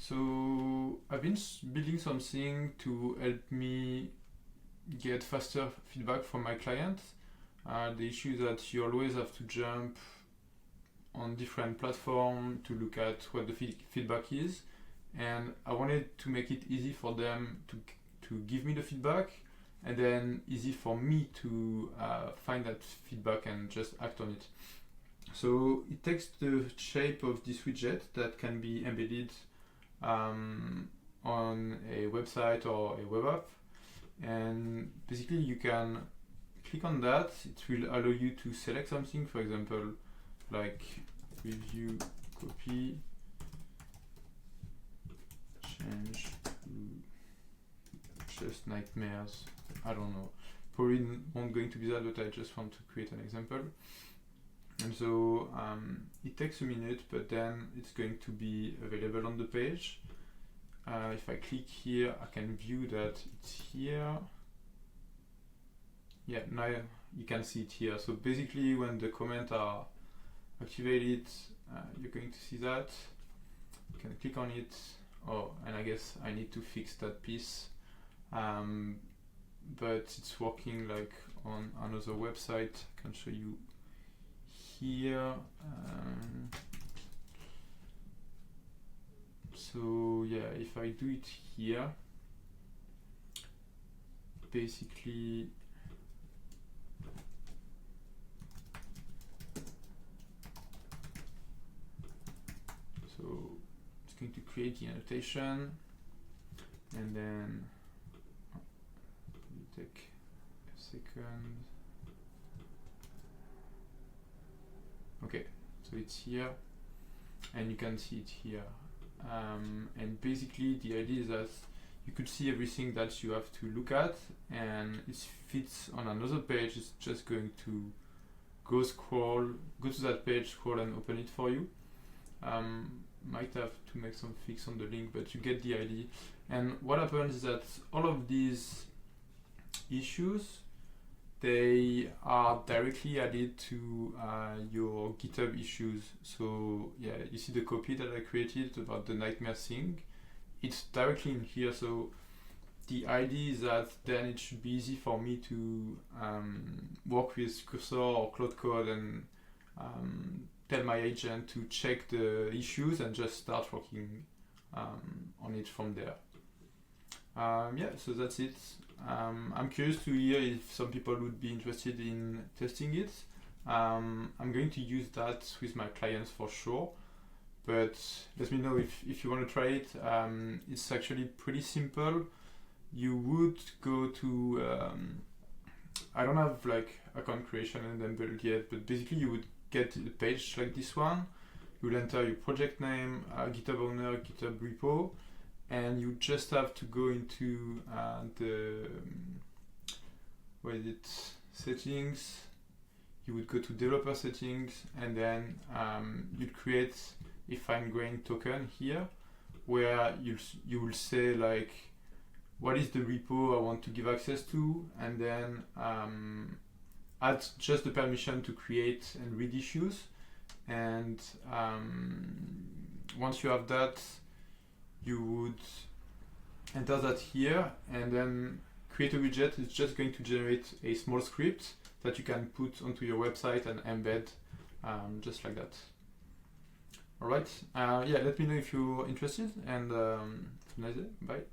So I've been building something to help me get faster feedback from my clients. The issue is that you always have to jump on different platforms to look at what the feedback is, and I wanted to make it easy for them to give me the feedback, and then easy for me to find that feedback and just act on it. So it takes the shape of this widget that can be embedded on a website or a web app, and basically you can click on that. It will allow you to select something, for example like review copy, change to just nightmares. I don't know, probably won't going to be that, but I just want to create an example. And so it takes a minute, but then it's going to be available on the page. If I click here, I can view that it's here. Yeah, now you can see it here. So basically when the comments are activated, you're going to see that. You can click on it. Oh, and I guess I need to fix that piece. But it's working like on another website. I can show you here. So yeah, if I do it here, basically so it's going to create the annotation, and then take a second. Okay, so it's here, and you can see it here. And basically the idea is that you could see everything that you have to look at, and it fits on another page. It's just going to go to that page, scroll and open it for you. Might have to make some fix on the link, but you get the idea. And what happens is that all of these issues, they are directly added to your GitHub issues. So yeah, you see the copy that I created about the nightmare thing. It's directly in here. So the idea is that then it should be easy for me to work with Cursor or Cloud Code and tell my agent to check the issues and just start working on it from there. Yeah, so that's it. I'm curious to hear if some people would be interested in testing it. I'm going to use that with my clients for sure, but let me know if you want to try it. It's actually pretty simple. You would go to, I don't have like account creation and then build yet, but basically you would get a page like this one. You will enter your project name, GitHub owner, GitHub repo, and you just have to go into the settings. You would go to developer settings, and then you'd create a fine-grained token here, where you will say like, what is the repo I want to give access to, and then add just the permission to create and read issues. And once you have that, you would enter that here, and then create a widget. It's just going to generate a small script that you can put onto your website and embed just like that. All right. Yeah, let me know if you're interested, and have a nice day. Bye.